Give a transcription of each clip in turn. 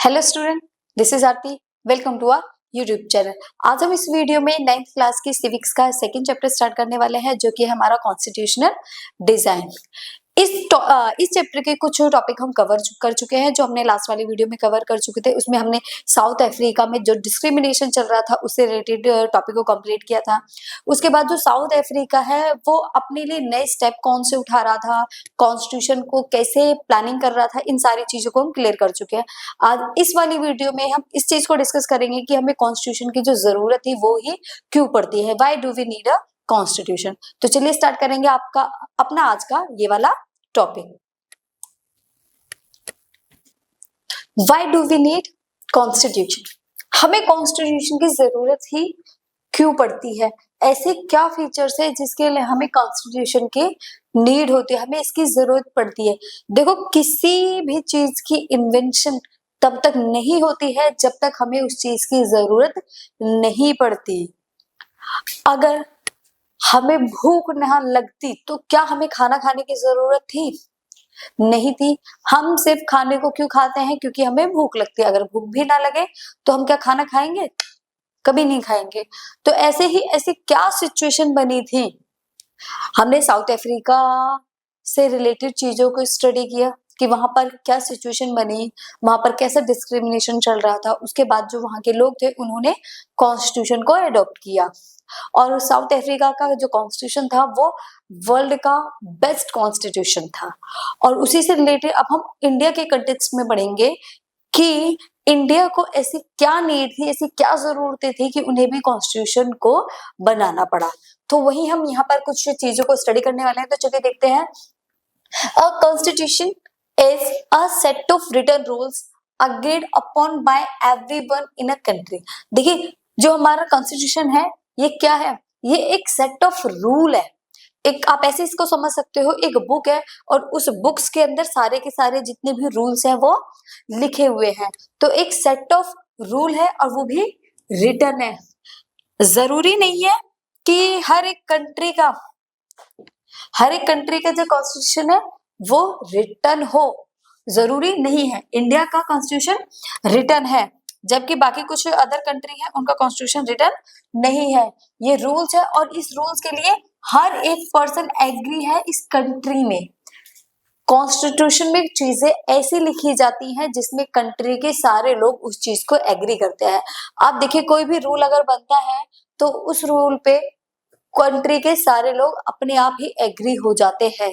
Hello student, this is Aarti. Welcome to our YouTube channel. आज हम इस वीडियो में 9th क्लास की सिविक्स का सेकंड चैप्टर स्टार्ट करने वाले हैं, जो कि हमारा कॉन्स्टिट्यूशनल डिजाइन। इस चैप्टर के कुछ टॉपिक हम कवर कर चुके हैं, जो हमने लास्ट वाली वीडियो में कवर कर चुके थे। उसमें हमने साउथ अफ्रीका में जो डिस्क्रिमिनेशन चल रहा था उससे रिलेटेड टॉपिक को कंप्लीट किया था। उसके बाद जो साउथ अफ्रीका है वो अपने लिए नए स्टेप कौन से उठा रहा था, कॉन्स्टिट्यूशन को कैसे प्लानिंग कर रहा था, इन सारी चीजों को हम क्लियर कर चुके हैं। आज इस वाली वीडियो में हम इस चीज को डिस्कस करेंगे कि हमें कॉन्स्टिट्यूशन की जो जरूरत है वो ही क्यों पड़ती है, why do we need a constitution. तो चलिए स्टार्ट करेंगे आपका अपना आज का ये वाला topic. Why do we need constitution, हमें कॉन्स्टिट्यूशन की जरूरत ही क्यों पड़ती है, ऐसे क्या फीचर्स है जिसके लिए हमें कॉन्स्टिट्यूशन की नीड होती है, हमें इसकी जरूरत पड़ती है। देखो, किसी भी चीज की इन्वेंशन तब तक नहीं होती है जब तक हमें उस चीज की जरूरत नहीं पड़ती। अगर हमें भूख ना लगती तो क्या हमें खाना खाने की जरूरत थी? नहीं थी। हम सिर्फ खाने को क्यों खाते हैं? क्योंकि हमें भूख लगती है। अगर भूख भी ना लगे तो हम क्या खाना खाएंगे? कभी नहीं खाएंगे। तो ऐसे ही ऐसी क्या सिचुएशन बनी थी, हमने साउथ अफ्रीका से रिलेटेड चीजों को स्टडी किया कि वहां पर क्या सिचुएशन बनी, वहां पर कैसा डिस्क्रिमिनेशन चल रहा था। उसके बाद जो वहां के लोग थे उन्होंने कॉन्स्टिट्यूशन को अडॉप्ट किया, और साउथ अफ्रीका का जो कॉन्स्टिट्यूशन था वो वर्ल्ड का बेस्ट कॉन्स्टिट्यूशन था। और उसी से रिलेटेड अब हम इंडिया के कंटेक्स्ट में पढ़ेंगे कि इंडिया को ऐसी क्या नीड थी, ऐसी क्या जरूरतें थी कि उन्हें भी कॉन्स्टिट्यूशन को बनाना पड़ा। तो वही हम यहाँ पर कुछ चीजों को स्टडी करने वाले हैं। तो चलिए देखते हैं। A constitution is a set of written rules agreed upon by everyone in a country. देखिए, जो हमारा कॉन्स्टिट्यूशन है ये क्या है? ये एक सेट ऑफ रूल है। एक आप ऐसे इसको समझ सकते हो, एक बुक है और उस बुक्स के अंदर सारे के सारे जितने भी रूल्स हैं वो लिखे हुए हैं। तो एक सेट ऑफ रूल है और वो भी रिटन है। जरूरी नहीं है कि हर एक कंट्री का जो कॉन्स्टिट्यूशन है वो रिटन हो, जरूरी नहीं है। इंडिया का कॉन्स्टिट्यूशन रिटन है, जबकि बाकी कुछ अदर कंट्री है उनका कॉन्स्टिट्यूशन रिटन नहीं है। ये रूल्स है और इस रूल्स के लिए हर एक पर्सन एग्री है इस कंट्री में। कॉन्स्टिट्यूशन में चीजें ऐसी लिखी जाती हैं जिसमें कंट्री के सारे लोग उस चीज को एग्री करते हैं। आप देखिए, कोई भी रूल अगर बनता है तो उस रूल पे कंट्री के सारे लोग अपने आप ही एग्री हो जाते हैं।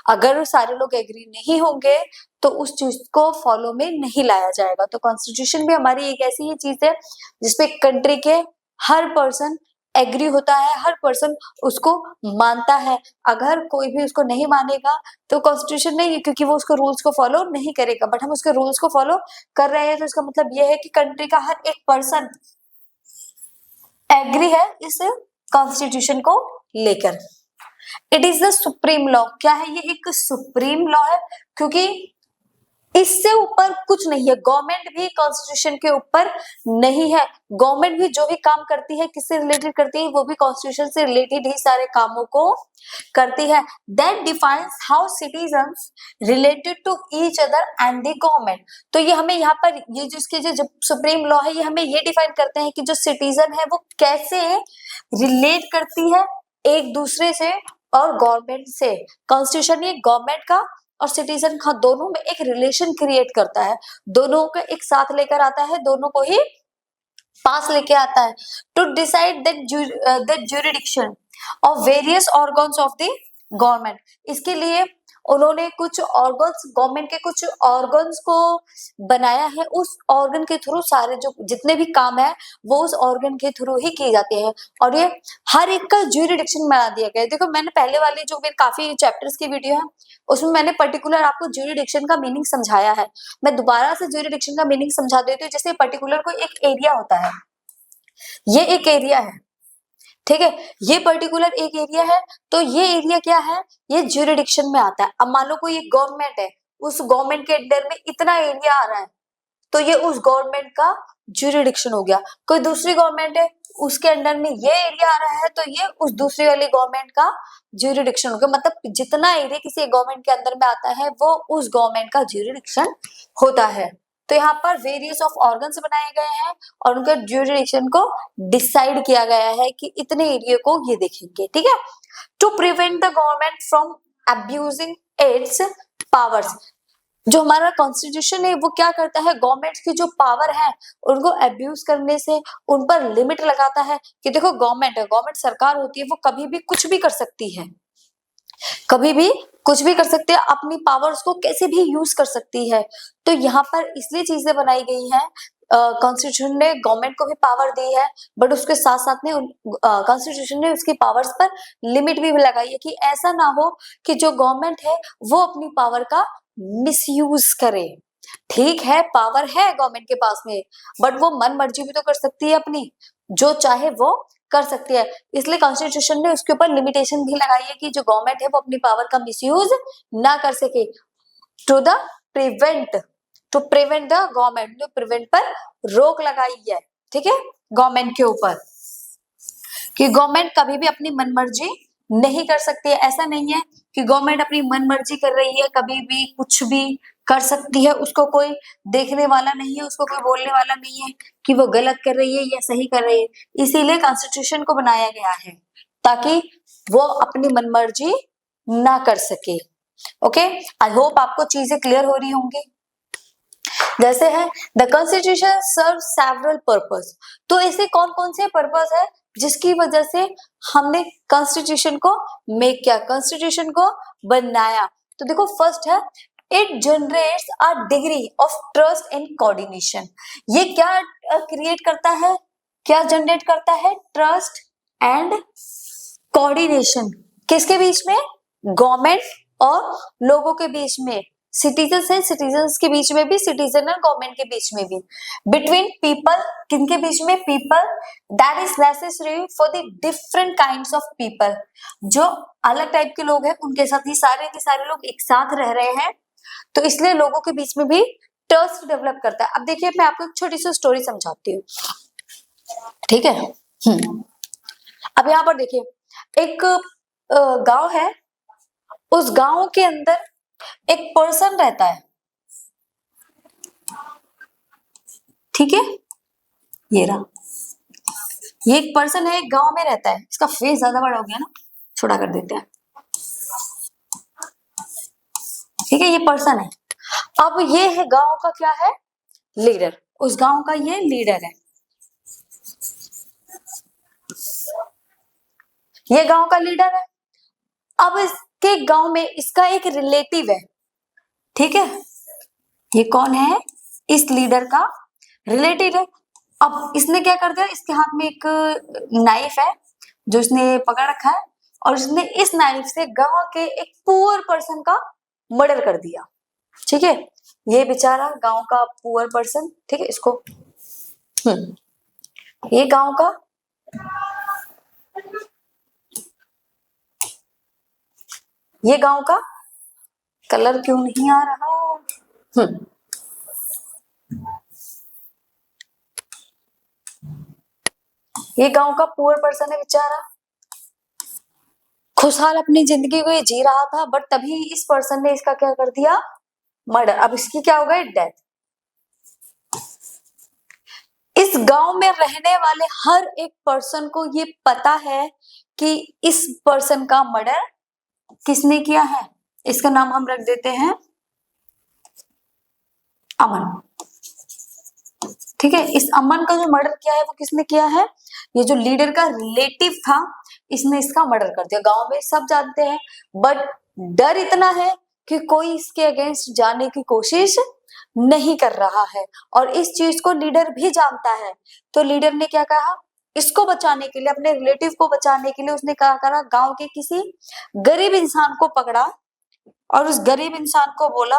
अगर सारे लोग एग्री नहीं होंगे तो उस चीज को फॉलो में नहीं लाया जाएगा। तो कॉन्स्टिट्यूशन भी हमारी एक ऐसी ही चीज है जिसपे कंट्री के हर पर्सन एग्री होता है, हर पर्सन उसको मानता है। अगर कोई भी उसको नहीं मानेगा तो कॉन्स्टिट्यूशन नहीं है, क्योंकि वो उसको रूल्स को फॉलो नहीं करेगा। बट हम उसके रूल्स को फॉलो कर रहे हैं तो इसका मतलब यह है कि कंट्री का हर एक पर्सन एग्री है इस कॉन्स्टिट्यूशन को लेकर। It is the supreme law. क्या है ये? एक सुप्रीम लॉ है, क्योंकि इससे ऊपर कुछ नहीं है। गवर्नमेंट भी कॉन्स्टिट्यूशन के ऊपर नहीं है। गवर्नमेंट भी जो भी काम करती है किससे रिलेटेड करती है? वो भी कॉन्स्टिट्यूशन से रिलेटेड ही सारे कामों को करती है। That defines how citizens related to each other and the government. तो ये हमें यहाँ पर ये जो इसके जो सुप्रीम लॉ है ये हमें ये डिफाइन करते हैं कि जो सिटीजन है वो कैसे रिलेट करती है एक दूसरे से और गवर्नमेंट से। कॉन्स्टिट्यूशन ये गवर्नमेंट का और सिटीजन का दोनों में एक रिलेशन क्रिएट करता है, दोनों को एक साथ लेकर आता है, दोनों को ही पास लेके आता है। To decide that jurisdiction of various organs of the government. इसके लिए उन्होंने कुछ ऑर्गन्स, गवर्नमेंट के कुछ ऑर्गन्स को बनाया है। उस ऑर्गन के थ्रू सारे जो जितने भी काम है वो उस ऑर्गन के थ्रू ही किए जाते हैं, और ये हर एक का ज्यूरिडिक्शन बना दिया गया है। देखो, मैंने पहले वाली जो मेरे काफी चैप्टर्स की वीडियो है उसमें मैंने पर्टिकुलर आपको ज्यूरिडिक्शन का मीनिंग समझाया है। मैं दोबारा से ज्यूरिडिक्शन का मीनिंग समझा देती हूँ। जैसे पर्टिकुलर कोई एक एरिया होता है, ये एक एरिया है, ठीक है, ये पर्टिकुलर एक एरिया है, तो ये एरिया क्या है? ये ज्यूरिडिक्शन में आता है। अब मान लो कोई एक गवर्नमेंट है, उस गवर्नमेंट के अंडर में इतना एरिया आ रहा है तो ये उस गवर्नमेंट का ज्यूरिडिक्शन हो गया। कोई दूसरी गवर्नमेंट है, उसके अंडर में ये एरिया आ रहा है तो ये उस दूसरी वाली गवर्नमेंट का ज्यूरिडिक्शन हो गया। मतलब जितना एरिया किसी गवर्नमेंट के अंदर में आता है वो उस गवर्नमेंट का ज्यूरिडिक्शन होता है। तो यहाँ पर वेरियस ऑफ ऑर्गन्स बनाए गए हैं और उनका ड्यूरेशन को डिसाइड किया गया है कि इतने एरिया को ये देखेंगे, ठीक है। To prevent the government from abusing its powers, जो हमारा कॉन्स्टिट्यूशन है वो क्या करता है, गवर्नमेंट की जो पावर है उनको अब्यूज करने से उन पर लिमिट लगाता है कि देखो गवर्नमेंट है, गवर्नमेंट सरकार होती है, वो कभी भी कुछ भी कर सकती है, कभी भी कुछ भी कर सकती है, अपनी पावर्स को कैसे भी यूज कर सकती है। तो यहाँ पर इसलिए चीजें बनाई गई हैं, कॉन्स्टिट्यूशन ने गवर्नमेंट को भी पावर दी है, बट उसके साथ साथ में कॉन्स्टिट्यूशन ने उसकी पावर्स पर लिमिट भी लगाई है कि ऐसा ना हो कि जो गवर्नमेंट है वो अपनी पावर का मिसयूज करे। ठीक है, पावर है गवर्नमेंट के पास में, बट वो मन मर्जी भी तो कर सकती है अपनी, जो चाहे वो कर सकती है। इसलिए कॉन्स्टिट्यूशन ने उसके ऊपर लिमिटेशन भी लगाई है कि जो गवर्नमेंट है वो अपनी पावर का मिसयूज ना कर सके। To the prevent, to prevent the government, जो प्रिवेंट पर रोक लगाई है, ठीक है, गवर्नमेंट के ऊपर, कि गवर्नमेंट कभी भी अपनी मनमर्जी नहीं कर सकती है। ऐसा नहीं है कि गवर्नमेंट अपनी मनमर्जी कर रही है, कभी भी कुछ भी कर सकती है, उसको कोई देखने वाला नहीं है, उसको कोई बोलने वाला नहीं है कि वो गलत कर रही है या सही कर रही है। इसीलिए कॉन्स्टिट्यूशन को बनाया गया है ताकि वो अपनी मनमर्जी ना कर सके। ओके, आई होप आपको चीजें क्लियर हो रही होंगी। जैसे है the constitution serve several purpose, तो ऐसे कौन कौन से पर्पस है जिसकी वजह से हमने कॉन्स्टिट्यूशन को मेक किया, कॉन्स्टिट्यूशन को बनाया। तो देखो फर्स्ट है it generates a degree of trust and coordination. ये क्या क्रिएट करता है, क्या जनरेट करता है, ट्रस्ट एंड कोऑर्डिनेशन। किसके बीच में, गवर्नमेंट और लोगों के बीच में, सिटीजन्स हैं, सिटीजन्स के बीच में भी, सिटीजन और गवर्नमेंट के बीच में भी, बिटवीन पीपल, किनके बीच में, people, that is necessary for the different kinds of people, जो अलग टाइप के लोग हैं उनके साथ ही सारे के सारे लोग एक साथ रह रहे हैं, तो इसलिए लोगों के बीच में भी ट्रस्ट डेवलप करता है। अब देखिए मैं आपको एक छोटी सी स्टोरी समझाती हूँ, ठीक है। अब यहाँ पर देखिए एक गांव है, उस गांव के अंदर एक पर्सन रहता है, ठीक है, ये रहा, ये एक पर्सन है, एक गांव में रहता है। इसका फेस ज्यादा बड़ा हो गया ना, छोटा कर देते हैं, ठीक है, ये पर्सन है। अब ये है गांव का क्या है, लीडर, उस गांव का ये लीडर है, ये गांव का लीडर है। अब इसके गांव में इसका एक रिलेटिव है, ठीक है, ये कौन है, इस लीडर का रिलेटिव है। अब इसने क्या कर दिया, इसके हाथ में एक नाइफ है जो इसने पकड़ रखा है, और इसने इस नाइफ से गांव के एक पुअर पर्सन का मर्डर कर दिया, ठीक है। ये बेचारा गांव का पुअर पर्सन, ठीक है, इसको ये गांव का, ये गांव का, कलर क्यों नहीं आ रहा, ये गांव का पुअर पर्सन है बेचारा, खुशहाल अपनी जिंदगी को ये जी रहा था, बट तभी इस पर्सन ने इसका क्या कर दिया, मर्डर। अब इसकी क्या हो गई, डेथ। इस गांव में रहने वाले हर एक पर्सन को ये पता है कि इस पर्सन का मर्डर किसने किया है। इसका नाम हम रख देते हैं अमन, ठीक है। इस अमन का जो मर्डर किया है वो किसने किया है, ये जो लीडर का रिलेटिव था, इसने इसका मर्डर कर दिया। गांव में सब जानते हैं, बट डर इतना है कि कोई इसके अगेंस्ट जाने की कोशिश नहीं कर रहा है, और इस चीज को लीडर भी जानता है। तो लीडर ने क्या कहा, इसको बचाने के लिए, अपने रिलेटिव को बचाने के लिए उसने क्या करा, गांव के किसी गरीब इंसान को पकड़ा और उस गरीब इंसान को बोला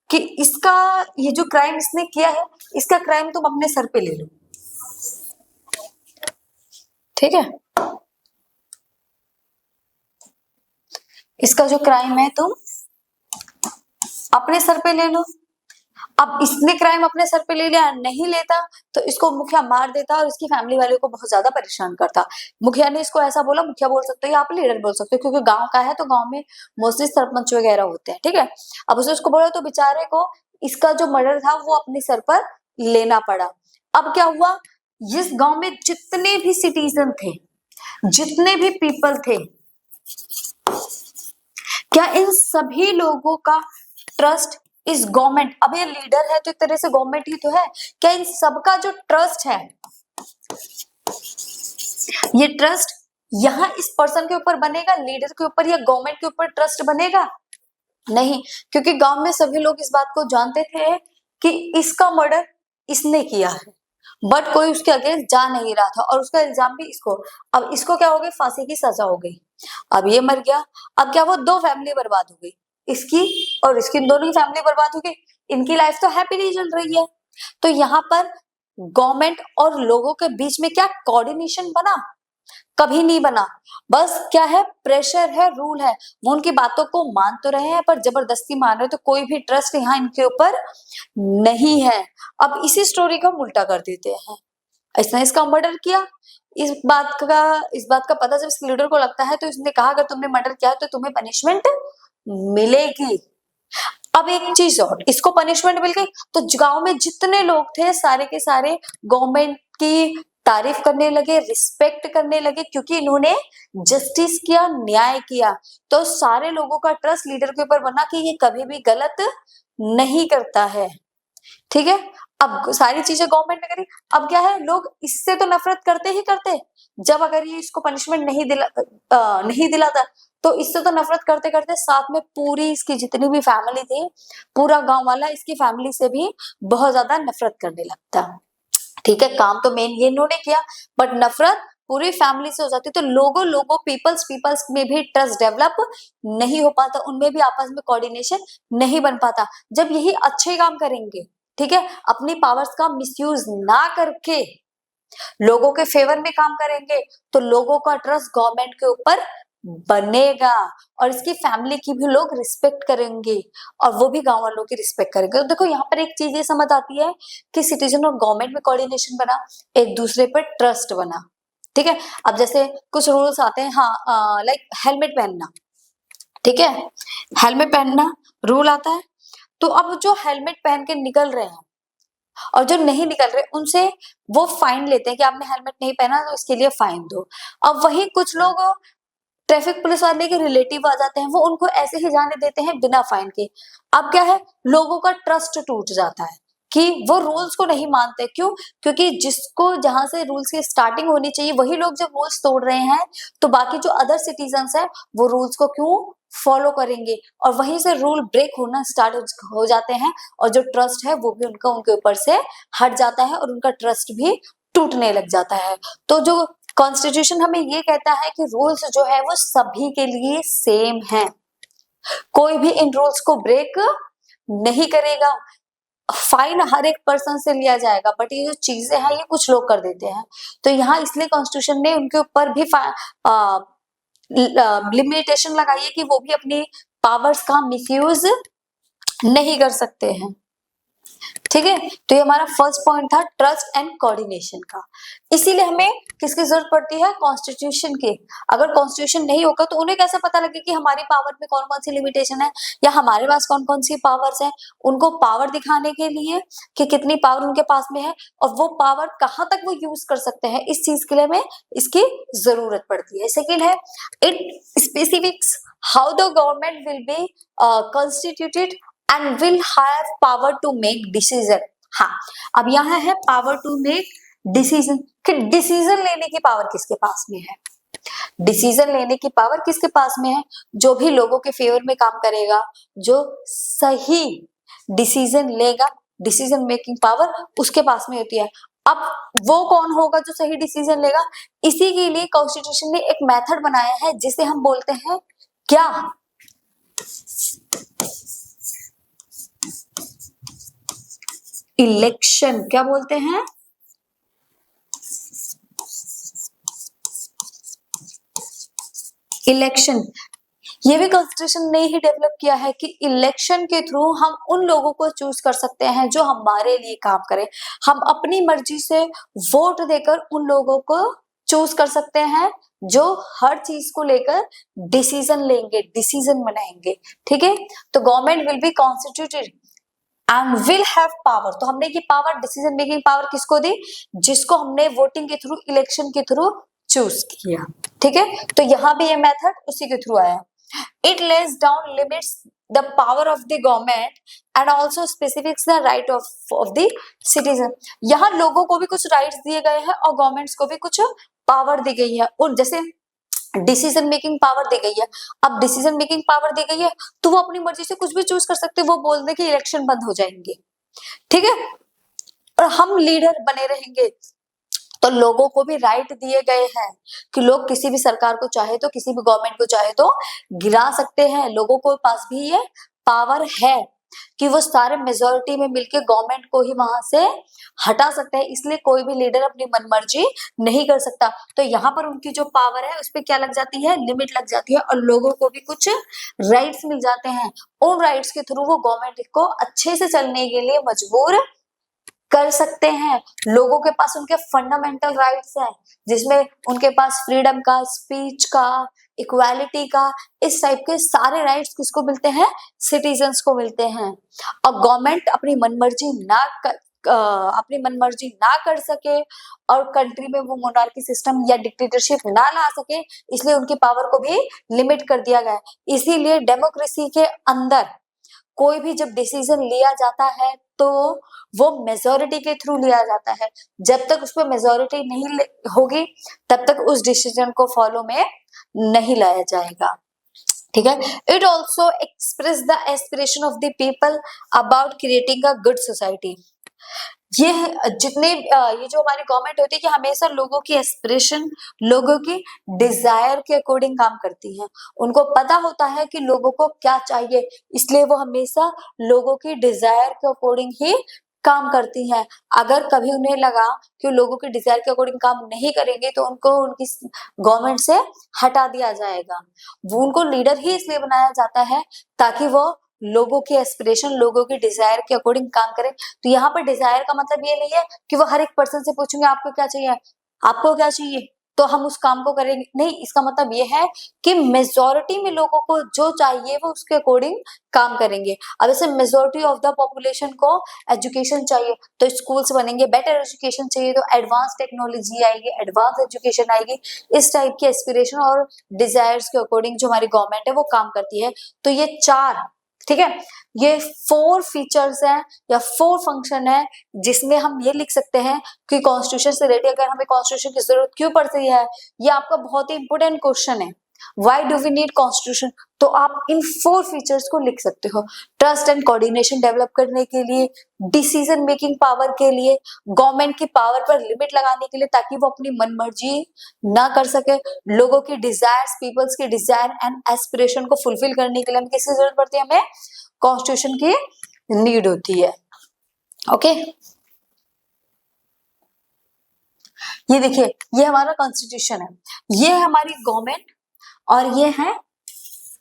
कि इसका ये जो क्राइम इसने किया है, इसका क्राइम तुम अपने सर पे ले लो, ठीक है, इसका जो क्राइम है तुम अपने सर पे ले लो। अब इसने क्राइम अपने सर पे ले लिया, नहीं लेता तो इसको मुखिया मार देता और इसकी फैमिली वाले को बहुत ज्यादा परेशान करता। मुखिया ने इसको ऐसा बोला, मुखिया बोल सकते हो या आप लीडर बोल सकते हो, क्योंकि गांव का है तो गांव में मोस्टली सरपंच वगैरह होते हैं, ठीक है। अब उसने उसको बोला तो बेचारे को इसका जो मर्डर था वो अपने सर पर लेना पड़ा। अब क्या हुआ, इस गांव में जितने भी सिटीजन थे, जितने भी पीपल थे, क्या इन सभी लोगों का ट्रस्ट इस गवर्नमेंट, अब ये लीडर है तो एक तरह से गवर्नमेंट ही तो है, क्या इन सबका जो ट्रस्ट है, ये ट्रस्ट यहाँ इस पर्सन के ऊपर बनेगा, लीडर के ऊपर या गवर्नमेंट के ऊपर ट्रस्ट बनेगा? नहीं, क्योंकि गांव में सभी लोग इस बात को जानते थे कि इसका मर्डर इसने किया है, बट कोई उसके अगेंस्ट जा नहीं रहा था और उसका इल्जाम भी इसको। अब इसको क्या हो गई, फांसी की सजा हो गई। अब ये मर गया, अब क्या, वो दो फैमिली बर्बाद हो गई, इसकी और इसकी, दोनों की फैमिली बर्बाद हो गई। इनकी लाइफ तो हैप्पी नहीं चल रही है। तो यहाँ पर गवर्नमेंट और लोगों के बीच में क्या कोऑर्डिनेशन बना? कभी नहीं बना। बस क्या है, प्रेशर है, रूल है, वो उनकी बातों को मान तो रहे हैं पर जबरदस्ती मान रहे, तो कोई भी ट्रस्ट यहाँ इनके ऊपर नहीं है। अब इसी स्टोरी को हम उल्टा कर देते हैं, इसने इसका मर्डर किया, इस बात का पता जब इस लीडर को लगता है तो इसने कहा अगर तुमने मर्डर किया तो तुम्हें पनिशमेंट मिलेगी। अब एक चीज और, इसको पनिशमेंट मिल गई तो गांव में जितने लोग थे सारे के सारे गवर्नमेंट की तारीफ करने लगे, रिस्पेक्ट करने लगे, क्योंकि इन्होंने जस्टिस किया, न्याय किया। तो सारे लोगों का ट्रस्ट लीडर के ऊपर बना कि ये कभी भी गलत नहीं करता है। ठीक है, अब सारी चीजें गवर्नमेंट ने करी। अब क्या है, लोग इससे तो नफरत करते ही करते, जब अगर ये इसको पनिशमेंट नहीं दिलाता तो इससे तो नफरत करते करते साथ में पूरी इसकी जितनी भी फैमिली थी, पूरा गांव वाला इसकी फैमिली से भी बहुत ज्यादा नफरत करने लगता। ठीक है, काम तो मेन ये इन्होंने किया, बट नफरत पूरी फैमिली से हो जाती। तो लोगों पीपल्स में भी ट्रस्ट डेवलप नहीं हो पाता, उनमें भी आपस में कोऑर्डिनेशन नहीं बन पाता। जब यही अच्छे काम करेंगे, ठीक है, अपनी पावर्स का मिसयूज ना करके लोगों के फेवर में काम करेंगे, तो लोगों का ट्रस्ट गवर्नमेंट के ऊपर बनेगा और इसकी फैमिली की भी लोग रिस्पेक्ट करेंगे और वो भी गांव वालों की रिस्पेक्ट करेंगे। तो देखो यहाँ पर एक चीज ये समझ आती है कि सिटीजन और गवर्नमेंट में कोऑर्डिनेशन बना, एक दूसरे पर ट्रस्ट बना। ठीक है, अब जैसे कुछ रूल्स आते हैं, हाँ, लाइक हेलमेट पहनना, ठीक है, हेलमेट पहनना रूल आता है। तो अब जो हेलमेट पहन के निकल रहे हैं और जो नहीं निकल रहे, उनसे वो फाइन लेते हैं कि आपने हेलमेट नहीं पहना तो इसके लिए फाइन दो। अब वही कुछ लोग ट्रैफिक पुलिस वाले के रिलेटिव आ जाते हैं, वो उनको ऐसे ही जाने देते हैं बिना फाइन के। अब क्या है, लोगों का ट्रस्ट टूट जाता है कि वो रूल्स को नहीं मानते। क्यों? क्योंकि जिसको जहां से रूल्स की स्टार्टिंग होनी चाहिए वही लोग जब रूल्स तोड़ रहे हैं, तो बाकी जो अदर सिटीजन्स है वो रूल्स को क्यों फॉलो करेंगे, और वहीं से रूल ब्रेक होना स्टार्ट हो जाते हैं और जो ट्रस्ट है वो भी उनका उनके ऊपर से हट जाता है और उनका ट्रस्ट भी टूटने लग जाता है। तो जो कॉन्स्टिट्यूशन हमें ये कहता है कि रूल्स जो है वो सभी के लिए सेम है, कोई भी इन रूल्स को ब्रेक नहीं करेगा। फाइन हर एक पर्सन से लिया जाएगा, बट ये जो चीजें हैं ये कुछ लोग कर देते हैं। तो यहाँ इसलिए कॉन्स्टिट्यूशन ने उनके ऊपर भी लिमिटेशन लगाई है कि वो भी अपनी पावर्स का मिसयूज नहीं कर सकते हैं। ठीक है, तो ये हमारा फर्स्ट पॉइंट था ट्रस्ट एंड कोऑर्डिनेशन का। इसीलिए हमें किसकी जरूरत पड़ती है, कॉन्स्टिट्यूशन की। अगर कॉन्स्टिट्यूशन नहीं होगा तो उन्हें कैसे पता लगे कि हमारी पावर में कौन कौन सी लिमिटेशन है या हमारे पास कौन कौन सी पावर्स है। उनको पावर दिखाने के लिए कि कितनी पावर उनके पास में है और वो पावर कहाँ तक वो यूज कर सकते हैं, इस चीज के लिए हमें इसकी जरूरत पड़ती है। सेकेंड है, it specifics how the government will be constituted and will have power to make decision। हाँ, अब यहाँ है power to make decision कि डिसीजन लेने की पावर किसके पास में है। डिसीजन लेने की पावर किसके पास में है, जो भी लोगों के फेवर में काम करेगा, जो सही डिसीजन लेगा, डिसीजन मेकिंग पावर उसके पास में होती है। अब वो कौन होगा जो सही डिसीजन लेगा, इसी के लिए कॉन्स्टिट्यूशन ने एक मेथड बनाया है जिसे हम बोलते हैं क्या, इलेक्शन। क्या बोलते हैं, इलेक्शन। ये भी कॉन्स्टिट्यूशन ने ही डेवलप किया है कि इलेक्शन के थ्रू हम उन लोगों को चूज कर सकते हैं जो हमारे लिए काम करें। हम अपनी मर्जी से वोट देकर उन लोगों को चूज कर सकते हैं जो हर चीज को लेकर डिसीजन लेंगे, डिसीजन बनाएंगे। ठीक है, तो government will be constituted and will have power. तो हमने ये पावर, डिसीजन मेकिंग पावर किसको दी? जिसको हमने वोटिंग के थ्रू, इलेक्शन के थ्रू चूज किया। ठीक है, तो यहाँ भी ये मेथड उसी के थ्रू आया। It lays down limits the power of the government and also specifics the right of the citizen। यहाँ लोगों को भी कुछ राइट्स दिए गए हैं और गवर्नमेंट्स को भी कुछ पावर दी गई है। और जैसे डिसीजन मेकिंग पावर दी गई है, अब डिसीजन मेकिंग पावर दी गई है तो वो अपनी मर्जी से कुछ भी चूज कर सकते हैं। वो बोल दे कि इलेक्शन बंद हो जाएंगे, ठीक है, और हम लीडर बने रहेंगे। तो लोगों को भी राइट दिए गए हैं कि लोग किसी भी सरकार को चाहे तो, किसी भी गवर्नमेंट को चाहे तो गिरा सकते हैं। लोगों को पास भी ये पावर है कि वो सारे मेजोरिटी में मिलके गवर्नमेंट को ही वहां से हटा सकते हैं। इसलिए कोई भी लीडर अपनी मनमर्जी नहीं कर सकता। तो यहाँ पर उनकी जो पावर है उस पर क्या लग जाती है? लिमिट लग जाती है, और लोगों को भी कुछ राइट्स मिल जाते हैं। उन राइट्स के थ्रू वो गवर्नमेंट को अच्छे से चलने के लिए मजबूर कर सकते हैं। लोगों के पास उनके फंडामेंटल राइट्स हैं, जिसमें उनके पास फ्रीडम का, स्पीच का, इक्वालिटी का, इस टाइप के सारे राइट्स किसको मिलते हैं? सिटीजन्स को मिलते हैं। और गवर्नमेंट अपनी मनमर्जी ना कर सके और कंट्री में वो मोनार्की सिस्टम या डिक्टेटरशिप ना ला सके, इसलिए उनकी पावर को भी लिमिट कर दिया गया है। इसीलिए डेमोक्रेसी के अंदर कोई भी जब डिसीजन लिया जाता है तो वो मेजोरिटी के थ्रू लिया जाता है। जब तक उसमें मेजोरिटी नहीं होगी तब तक उस डिसीजन को फॉलो में नहीं लाया जाएगा। ठीक है, it also express the aspiration of the people about creating a good society. ये जितने ये जो हमारी गवर्नमेंट होती है कि हमेशा लोगों की एस्पिरेशन, लोगों की डिजायर के अकॉर्डिंग काम करती है। उनको पता होता है कि लोगों को क्या चाहिए, इसलिए वो हमेशा लोगों की डिजायर के अकॉर्डिंग ही काम करती हैं। अगर कभी उन्हें लगा कि लोगों की डिजायर के अकॉर्डिंग काम नहीं करेंगे तो उनको उनकी गवर्नमेंट से हटा दिया जाएगा। वो उनको लीडर ही इसलिए बनाया जाता है ताकि वो लोगों की एस्पिरेशन, लोगों की डिजायर के अकॉर्डिंग काम करें। तो यहाँ पर डिजायर का मतलब ये नहीं है कि वो हर एक पर्सन से पूछेंगे आपको क्या चाहिए, आपको क्या चाहिए, तो हम उस काम को करेंगे। नहीं, इसका मतलब ये है कि मेजोरिटी में लोगों को जो चाहिए वो उसके अकॉर्डिंग काम करेंगे। अब जैसे मेजोरिटी ऑफ द पॉपुलेशन को एजुकेशन चाहिए तो स्कूल्स बनेंगे, बेटर एजुकेशन चाहिए तो एडवांस टेक्नोलॉजी आएगी, एडवांस एजुकेशन आएगी। इस टाइप की एस्पिरेशन और डिजायर्स के अकॉर्डिंग जो हमारी गवर्नमेंट है वो काम करती है। तो ये चार, ठीक है, ये 4 फीचर्स हैं या 4 फंक्शन है जिसमें हम ये लिख सकते हैं कि कॉन्स्टिट्यूशन से रिलेटेड अगर हमें कॉन्स्टिट्यूशन की जरूरत क्यों पड़ती है। ये आपका बहुत ही इंपॉर्टेंट क्वेश्चन है, why do we need constitution. तो आप इन 4 फीचर्स को लिख सकते हो। ट्रस्ट एंड कोऑर्डिनेशन डेवलप करने के लिए, डिसीजन मेकिंग पावर के लिए, गवर्नमेंट की पावर पर लिमिट लगाने के लिए ताकि वो अपनी मनमर्जी ना कर सके, लोगों की डिजायर्स, पीपल्स की डिजायर एंड एस्पिरेशन को फुलफिल करने के लिए हमें किसकी जरूरत पड़ती है? हमें कॉन्स्टिट्यूशन की नीड होती है। ओके, ये देखिए, ये हमारा कॉन्स्टिट्यूशन है, ये है हमारी गवर्नमेंट और ये है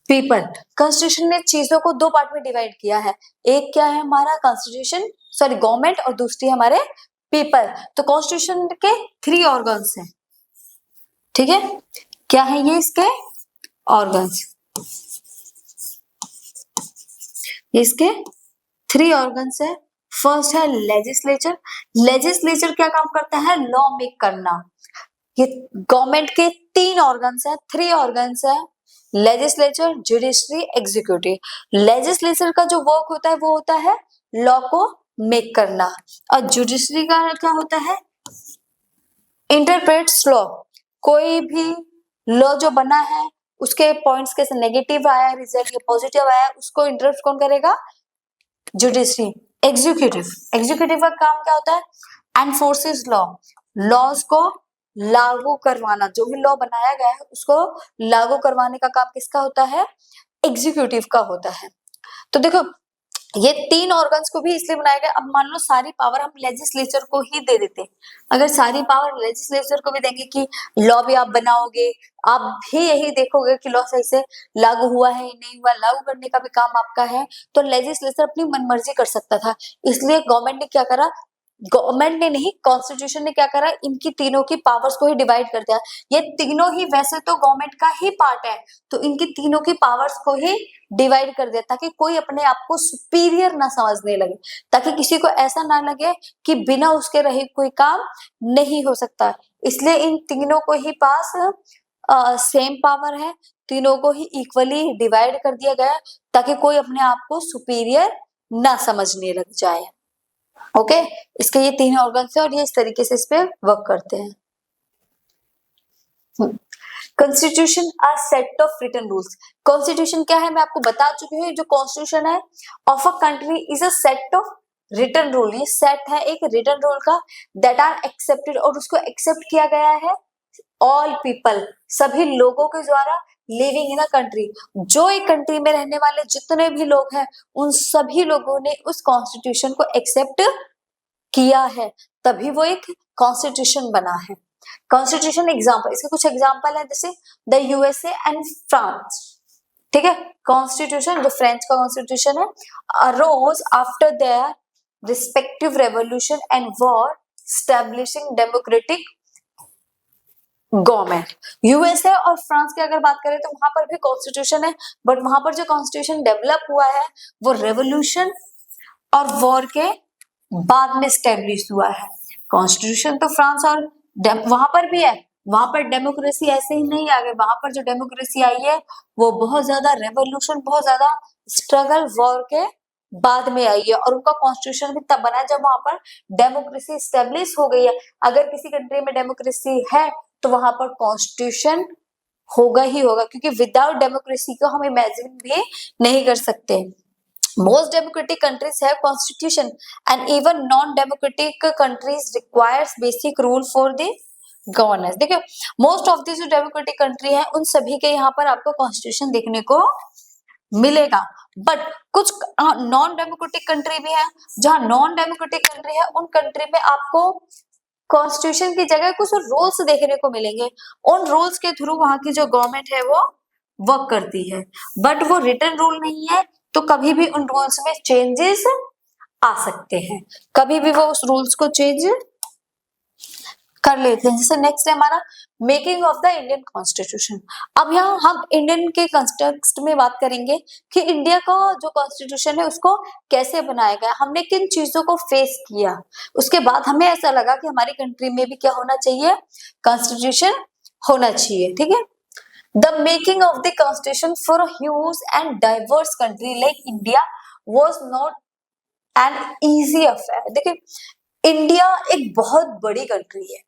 पीपल। कॉन्स्टिट्यूशन ने चीजों को 2 पार्ट में डिवाइड किया है। एक क्या है हमारा कॉन्स्टिट्यूशन, सॉरी गवर्नमेंट, और दूसरी हमारे पीपल। तो कॉन्स्टिट्यूशन के 3 ऑर्गन्स हैं, ठीक है, क्या है ये इसके ऑर्गन्स? इसके 3 ऑर्गन्स है। फर्स्ट है लेजिस्लेचर। लेजिस्लेचर क्या काम करता है? लॉ मेक करना। ये गवर्नमेंट के 3 ऑर्गन्स है, 3 ऑर्गन्स है, लेजिस्लेचर, जुडिशरी, एग्जीक्यूटिव। लेजिस्लेचर का जो वर्क होता है वो होता है लॉ को मेक करना, और जुडिशरी का क्या होता है? Interprets law. कोई भी लॉ जो बना है उसके पॉइंट्स कैसे नेगेटिव आया रिजल्ट या पॉजिटिव आया उसको इंटरप्रेट कौन करेगा? जुडिशरी। एग्जीक्यूटिव, एग्जीक्यूटिव का काम क्या होता है? एनफोर्सेस लॉ, लॉज को लागू करवाना। जो भी लॉ बनाया गया है उसको लागू करवाने का काम किसका होता है? एग्जीक्यूटिव का होता है। तो देखो, ये 3 ऑर्गन्स को भी इसलिए बनाया गया। अब मान लो सारी पावर हम लेजिस्लेचर को ही दे देते, अगर सारी पावर लेजिस्लेचर को भी देंगे कि लॉ भी आप बनाओगे, आप भी यही देखोगे कि लॉ सही से लागू हुआ है नहीं हुआ, लागू करने का भी काम आपका है, तो लेजिस्लेचर अपनी मनमर्जी कर सकता था। इसलिए गवर्नमेंट ने क्या करा? गवर्नमेंट ने नहीं, कॉन्स्टिट्यूशन ने क्या करा, इनकी तीनों की पावर्स को ही डिवाइड कर दिया। ये तीनों ही वैसे तो गवर्नमेंट का ही पार्ट है, तो इनकी तीनों की पावर्स को ही डिवाइड कर दिया ताकि कोई अपने आप को सुपीरियर ना समझने लगे, ताकि किसी को ऐसा ना लगे कि बिना उसके रहे कोई काम नहीं हो सकता। इसलिए इन तीनों को ही पास सेम पावर है, तीनों को ही इक्वली डिवाइड कर दिया गया है ताकि कोई अपने आप को सुपीरियर ना समझने लग जाए। ओके, इसके ये तीन ऑर्गन्स है और ये इस तरीके से इस पे वर्क करते हैं। Constitution are set of written rules. Constitution क्या है मैं आपको बता चुकी हूँ। जो कॉन्स्टिट्यूशन है of a country is a set of written rule. ये सेट है एक रिटन रूल का दैट आर एक्सेप्टेड, और उसको एक्सेप्ट किया गया है ऑल पीपल, सभी लोगों के द्वारा लिविंग इन अ कंट्री। जो एक कंट्री में रहने वाले जितने भी लोग हैं उन सभी लोगों ने उस कॉन्स्टिट्यूशन को एक्सेप्ट किया है, तभी वो एक कॉन्स्टिट्यूशन बना है। कॉन्स्टिट्यूशन एग्जाम्पल, इसके कुछ एग्जाम्पल है जैसे द यूएसए एंड फ्रांस। ठीक है, कॉन्स्टिट्यूशन जो फ्रेंच का कॉन्स्टिट्यूशन है arose after their respective revolution and war establishing democratic government. USA और फ्रांस की अगर बात करें तो वहां पर भी कॉन्स्टिट्यूशन है, बट वहां पर जो कॉन्स्टिट्यूशन डेवलप हुआ है वो रेवोल्यूशन और वॉर के बाद में स्टैब्लिश हुआ है। कॉन्स्टिट्यूशन तो फ्रांस और वहां पर भी है, वहां पर डेमोक्रेसी ऐसे ही नहीं आ गई, वहां पर जो डेमोक्रेसी आई है वो बहुत ज्यादा रेवोल्यूशन, बहुत ज्यादा स्ट्रगल वॉर के बाद में आई है, और उनका कॉन्स्टिट्यूशन भी तब बना जब वहां पर डेमोक्रेसी स्टेब्लिश हो गई है। अगर किसी कंट्री में डेमोक्रेसी है तो वहां पर कॉन्स्टिट्यूशन होगा ही होगा, क्योंकि विदाउट डेमोक्रेसी को हम इमेजिन भी नहीं कर सकते। Most democratic countries have constitution and even non-democratic countries requires basic rule for the governance। देखिए मोस्ट ऑफ दी जो डेमोक्रेटिक कंट्री है उन सभी के यहाँ पर आपको कॉन्स्टिट्यूशन देखने को मिलेगा, बट कुछ नॉन डेमोक्रेटिक कंट्री भी है। जहाँ नॉन डेमोक्रेटिक कंट्री है उन कंट्री में आपको कॉन्स्टिट्यूशन की जगह कुछ रूल्स देखने को मिलेंगे, उन रूल्स के थ्रू वहां की जो गवर्नमेंट है वो वर्क करती है, बट वो रिटन रूल नहीं है, तो कभी भी उन रूल्स में चेंजेस आ सकते हैं, कभी भी वो उस रूल्स को चेंज कर लेते हैं। जैसे नेक्स्ट है हमारा making of the Indian constitution. अब यहाँ हम इंडियन के कंटेक्स्ट में बात करेंगे कि इंडिया का जो कॉन्स्टिट्यूशन है उसको कैसे बनाया गया, हमने किन चीजों को फेस किया, उसके बाद हमें ऐसा लगा कि हमारी कंट्री में भी क्या होना चाहिए, कॉन्स्टिट्यूशन होना चाहिए। ठीक है, The making of the constitution for a huge and diverse country like India was not an easy affair। देखिए इंडिया एक बहुत बड़ी कंट्री है,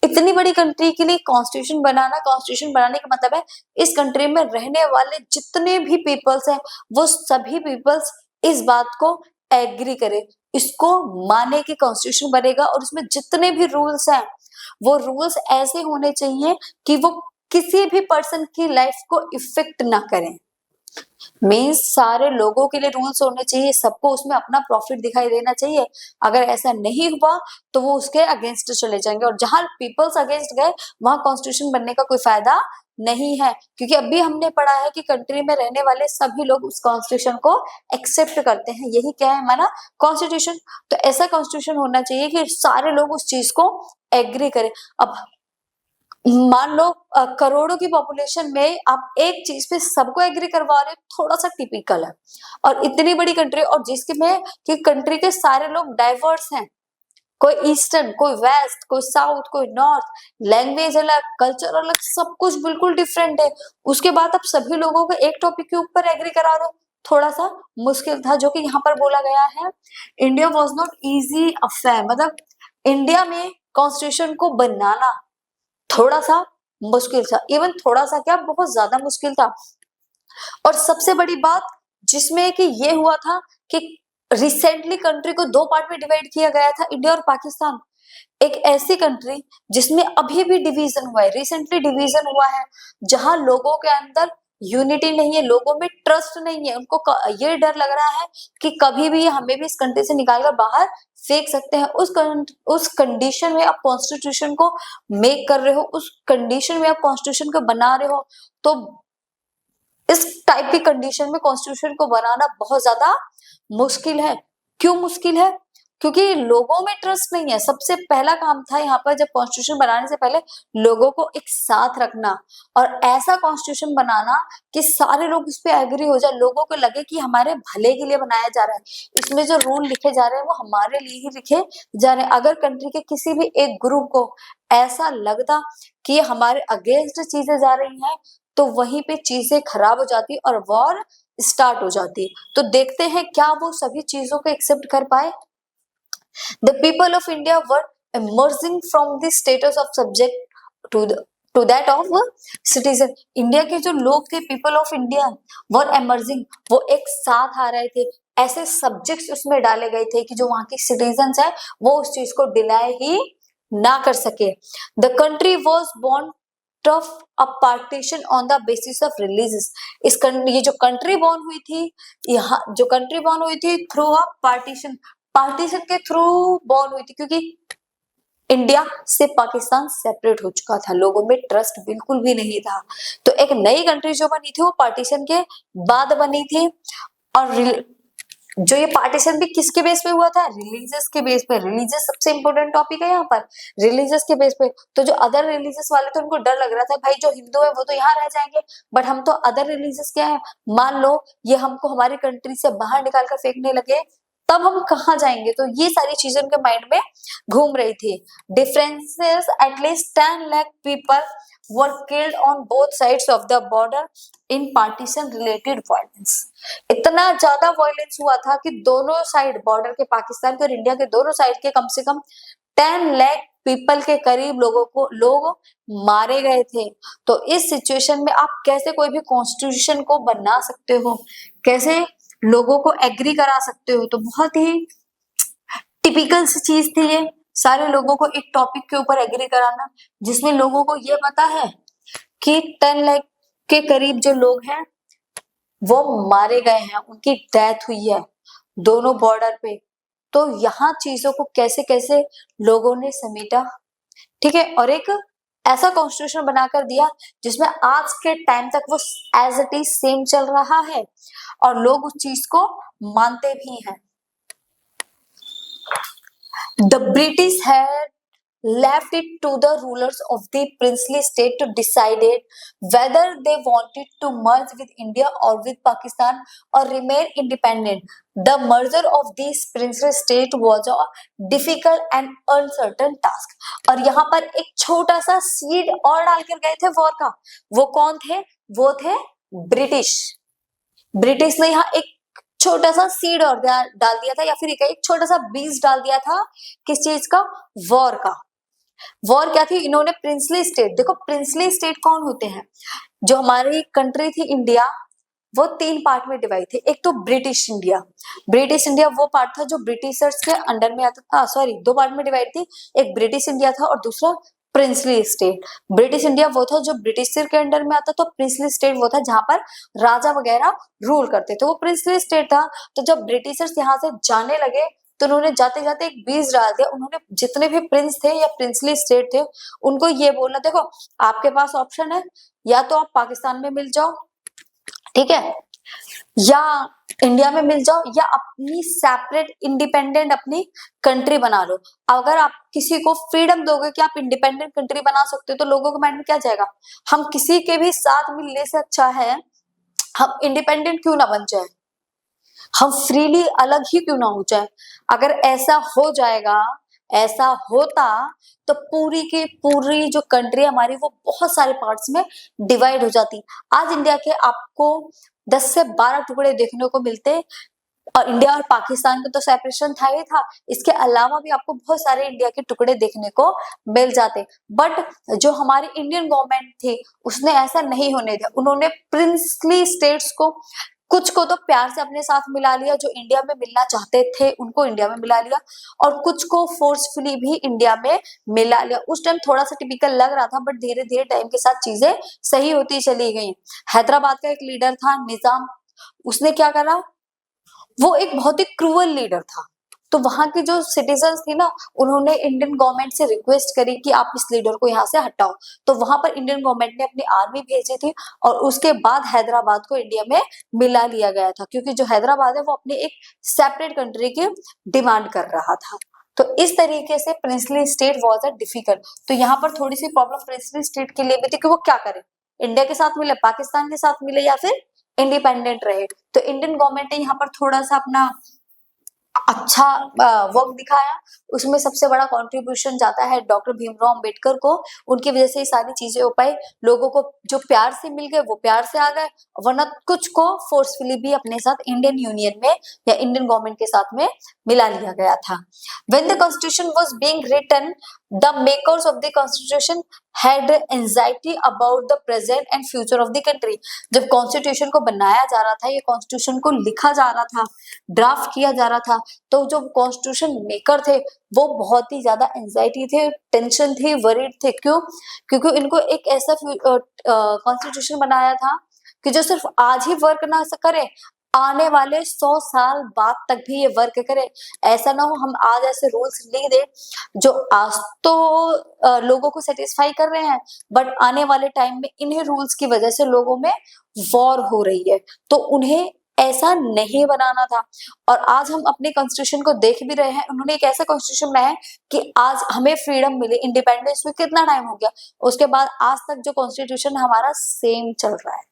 इतनी बड़ी कंट्री के लिए कॉन्स्टिट्यूशन बनाना, कॉन्स्टिट्यूशन बनाने का मतलब है इस कंट्री में रहने वाले जितने भी पीपल्स हैं वो सभी पीपल्स इस बात को एग्री करे, इसको माने कि कॉन्स्टिट्यूशन बनेगा, और उसमें जितने भी रूल्स हैं वो रूल्स ऐसे होने चाहिए कि वो किसी भी पर्सन की लाइफ को इफेक्ट ना करें। मीन्स सारे लोगों के लिए रूल्स होने चाहिए, सबको उसमें अपना प्रॉफिट दिखाई देना चाहिए। अगर ऐसा नहीं हुआ तो वो उसके अगेंस्ट चले जाएंगे, और जहां पीपल्स अगेंस्ट गए वहां कॉन्स्टिट्यूशन बनने का कोई फायदा नहीं है, क्योंकि अभी हमने पढ़ा है कि कंट्री में रहने वाले सभी लोग उस कॉन्स्टिट्यूशन को एक्सेप्ट करते हैं। यही क्या है हमारा कॉन्स्टिट्यूशन। तो ऐसा कॉन्स्टिट्यूशन होना चाहिए कि सारे लोग उस चीज को एग्री करें। अब मान लो करोड़ों की पॉपुलेशन में आप एक चीज पे सबको एग्री करवा रहे हो, थोड़ा सा टिपिकल है। और इतनी बड़ी कंट्री और जिसके में कि कंट्री के सारे लोग डाइवर्स हैं, कोई ईस्टर्न, कोई वेस्ट, कोई साउथ, कोई नॉर्थ, लैंग्वेज अलग, कल्चर अलग, सब कुछ बिल्कुल डिफरेंट है। उसके बाद आप सभी लोगों को एक टॉपिक के ऊपर एग्री करा रहे हो, थोड़ा सा मुश्किल था। जो कि यहाँ पर बोला गया है India was not easy affair, मतलब इंडिया में कॉन्स्टिट्यूशन को बनाना थोड़ा सा मुश्किल था, इवन थोड़ा सा क्या बहुत ज्यादा मुश्किल था। और सबसे बड़ी बात जिसमें कि ये हुआ था कि रिसेंटली कंट्री को दो पार्ट में डिवाइड किया गया था, इंडिया और पाकिस्तान। एक ऐसी कंट्री जिसमें अभी भी डिवीजन हुआ है, रिसेंटली डिवीजन हुआ है, जहां लोगों के अंदर यूनिटी नहीं है, लोगों में ट्रस्ट नहीं है, उनको ये डर लग रहा है कि कभी भी हमें भी इस कंट्री से निकालकर बाहर फेंक सकते हैं। उस कंडीशन में आप कॉन्स्टिट्यूशन को मेक कर रहे हो, उस कंडीशन में आप कॉन्स्टिट्यूशन को बना रहे हो, तो इस टाइप की कंडीशन में कॉन्स्टिट्यूशन को बनाना बहुत ज्यादा मुश्किल है। क्यों मुश्किल है? क्योंकि लोगों में ट्रस्ट नहीं है। सबसे पहला काम था यहाँ पर जब कॉन्स्टिट्यूशन बनाने से पहले लोगों को एक साथ रखना और ऐसा कॉन्स्टिट्यूशन बनाना कि सारे लोग उस पर एग्री हो जाए, लोगों को लगे कि हमारे भले के लिए बनाया जा रहा है, इसमें जो रूल लिखे जा रहे हैं वो हमारे लिए ही लिखे जा रहे हैं। अगर कंट्री के किसी भी एक ग्रुप को ऐसा लगता कि हमारे अगेंस्ट चीजें जा रही हैं तो वहीं पे चीजें खराब हो जाती और वॉर स्टार्ट हो जाती। तो देखते हैं क्या वो सभी चीजों को एक्सेप्ट कर पाए। The people of India were emerging from the status of subject to that of citizen. India के जो लोग थे, people of India were emerging, वो एक साथ आ रहे थे, ऐसे सब्जेक्ट्स उसमें डाले गए थे कि जो वहां के सिटीजन्स है वो उस चीज को डिनाई ही ना कर सके। The country was born of a partition on the basis of religious. ये जो कंट्री बॉर्न हुई थी, यहाँ जो कंट्री बॉर्न हुई थी थ्रू अ पार्टीशन, पार्टीशन के थ्रू बॉर्न हुई थी, क्योंकि इंडिया से पाकिस्तान सेपरेट हो चुका था, लोगों में ट्रस्ट बिल्कुल भी नहीं था। तो एक नई कंट्री जो बनी थी वो पार्टीशन के बाद बनी थी। और जो ये पार्टीशन भी किसके बेस पे हुआ था? रिलीजियस के बेस पे। रिलीजियस सबसे इंपॉर्टेंट टॉपिक है यहाँ पर, रिलीजियस के बेस पे। तो जो अदर रिलीजियस वाले थे उनको डर लग रहा था, भाई जो हिंदू है वो तो यहाँ रह जाएंगे, बट हम तो अदर रिलीजियस क्या है, मान लो ये हमको हमारी कंट्री से बाहर निकाल कर फेंकने लगे, तब हम कहाँ जाएंगे? तो ये सारी चीजें उनके माइंड में घूम रही थी। Differences at least 10 lakh people were killed on both sides of the border in partition related violence. इतना ज्यादा वायलेंस हुआ था कि दोनों साइड बॉर्डर के, पाकिस्तान के और इंडिया के दोनों साइड के कम से कम 10 लाख पीपल के करीब लोग मारे गए थे। तो इस सिचुएशन में आप कैसे कोई भी कॉन्स्टिट्यूशन को बना सकते हो, कैसे लोगों को एग्री करा सकते हो? तो बहुत ही टिपिकल सी चीज थी ये, सारे लोगों को एक टॉपिक के ऊपर एग्री कराना, जिसमें लोगों को ये पता है कि 10 लाख के करीब जो लोग हैं वो मारे गए हैं, उनकी डेथ हुई है दोनों बॉर्डर पे। तो यहाँ चीजों को कैसे कैसे लोगों ने समेटा, ठीक है, और एक ऐसा कॉन्स्टिट्यूशन बनाकर दिया जिसमें आज के टाइम तक वो एज इट इज सेम चल रहा है और लोग उस चीज को मानते भी हैं। The British had left it to the rulers of the princely state to decide whether they wanted to merge with India or with Pakistan or remain independent. The merger of these princely state was a difficult and uncertain task. और यहाँ पर एक छोटा सा seed और डालकर गए थे वॉर का। वो कौन थे? वो थे ब्रिटिश। ब्रिटिश ने यहाँ एक छोटा सा सीड और डाल दिया था, या फिर एक छोटा सा बीज डाल दिया था। किस चीज का? वॉर का। वॉर क्या थी? इन्होंने प्रिंसली स्टेट, देखो प्रिंसली स्टेट कौन होते हैं? जो हमारी कंट्री थी इंडिया, वो 3 पार्ट में डिवाइड थे। एक तो ब्रिटिश इंडिया, ब्रिटिश इंडिया वो पार्ट था जो ब्रिटिशर्स के अंडर में आता था, सॉरी 2 पार्ट में डिवाइड थी, एक ब्रिटिश इंडिया था और दूसरा प्रिंसली स्टेट। ब्रिटिश इंडिया वो था जो ब्रिटिश के अंडर में आता, तो प्रिंसली स्टेट वो था जहां पर राजा वगैरह रूल करते थे, वो प्रिंसली स्टेट था। तो जब ब्रिटिशर्स यहाँ से जाने लगे तो उन्होंने जाते जाते एक बीज डाल दिया। उन्होंने जितने भी प्रिंस थे या प्रिंसली स्टेट थे उनको ये बोलना, देखो आपके पास ऑप्शन है, या तो आप पाकिस्तान में मिल जाओ, ठीक है, या इंडिया में मिल जाओ, या अपनी सेपरेट इंडिपेंडेंट अपनी कंट्री बना लो। अगर आप किसी को फ्रीडम दोगे कि आप इंडिपेंडेंट कंट्री बना सकते हो तो लोगों के माइंड में क्या जाएगा? हम किसी के भी साथ मिलने से अच्छा है हम इंडिपेंडेंट क्यों ना बन जाए, हम फ्रीली अलग ही क्यों ना हो जाए। अगर ऐसा हो जाएगा, ऐसा होता तो पूरी की पूरी जो कंट्री हमारी वो बहुत सारे पार्ट्स में डिवाइड हो जाती। आज इंडिया के आपको 10 से 12 टुकड़े देखने को मिलते, और इंडिया और पाकिस्तान का तो सेपरेशन था ही था, इसके अलावा भी आपको बहुत सारे इंडिया के टुकड़े देखने को मिल जाते। बट जो हमारी इंडियन गवर्नमेंट थी उसने ऐसा नहीं होने दिया। उन्होंने प्रिंसली स्टेट्स को, कुछ को तो प्यार से अपने साथ मिला लिया, जो इंडिया में मिलना चाहते थे उनको इंडिया में मिला लिया, और कुछ को फोर्सफुली भी इंडिया में मिला लिया। उस टाइम थोड़ा सा टिपिकल लग रहा था, बट धीरे धीरे टाइम के साथ चीजें सही होती चली गई। हैदराबाद का एक लीडर था निजाम, उसने क्या करा? वो एक बहुत ही क्रूअल लीडर था, तो वहां की जो सिटीजन्स थी ना, उन्होंने इंडियन गवर्नमेंट से रिक्वेस्ट करी कि आप इस लीडर को यहाँ से हटाओ। तो वहां पर इंडियन गवर्नमेंट ने अपनी आर्मी भेजी थी और उसके बाद हैदराबाद को इंडिया में मिला लिया गया था, क्योंकि जो हैदराबाद है वो अपनी एक सेपरेट कंट्री की डिमांड कर रहा था। तो इस तरीके से princely state was a difficult. तो यहाँ पर थोड़ी सी प्रॉब्लम प्रिंसली स्टेट के लिए भी थी कि वो क्या करे, इंडिया के साथ मिले, पाकिस्तान के साथ मिले, या फिर इंडिपेंडेंट रहे। तो इंडियन गवर्नमेंट ने यहाँ पर थोड़ा सा अपना अच्छा वर्क दिखाया। उसमें सबसे बड़ा कंट्रीब्यूशन जाता है डॉक्टर भीमराव अंबेडकर को। उनकी वजह से ये सारी चीजें हो पाई। लोगों को जो प्यार से मिल गए वो प्यार से आ गए, वरना कुछ को फोर्सफुली भी अपने साथ इंडियन यूनियन में या इंडियन गवर्नमेंट के साथ में मिला लिया गया था। When the constitution was being written, the makers of the constitution had anxiety about the present and future of the country। जब कॉन्स्टिट्यूशन को बनाया जा रहा था, ये कॉन्स्टिट्यूशन को लिखा जा रहा था, ड्राफ्ट किया जा रहा था, तो जो कॉन्स्टिट्यूशन मेकर थे वो बहुत ही ज्यादा एंजाइटी थे, टेंशन थी, वरीड थे। क्यों? क्योंकि इनको एक ऐसा कॉन्स्टिट्यूशन बनाया था कि जो सिर्फ आज ही वर्क ना करे, आने वाले 100 साल बाद तक भी ये वर्क करे। ऐसा ना हो हम आज ऐसे रूल्स लिख दे जो आज तो लोगों को सेटिस्फाई कर रहे हैं, बट आने वाले टाइम में इन्हीं रूल्स की वजह से लोगों में वॉर हो रही है। तो उन्हें ऐसा नहीं बनाना था। और आज हम अपने कॉन्स्टिट्यूशन को देख भी रहे हैं, उन्होंने एक ऐसा कॉन्स्टिट्यूशन बनाया है कि आज हमें फ्रीडम मिली, इंडिपेंडेंस में कितना टाइम हो गया, उसके बाद आज तक जो कॉन्स्टिट्यूशन हमारा सेम चल रहा है,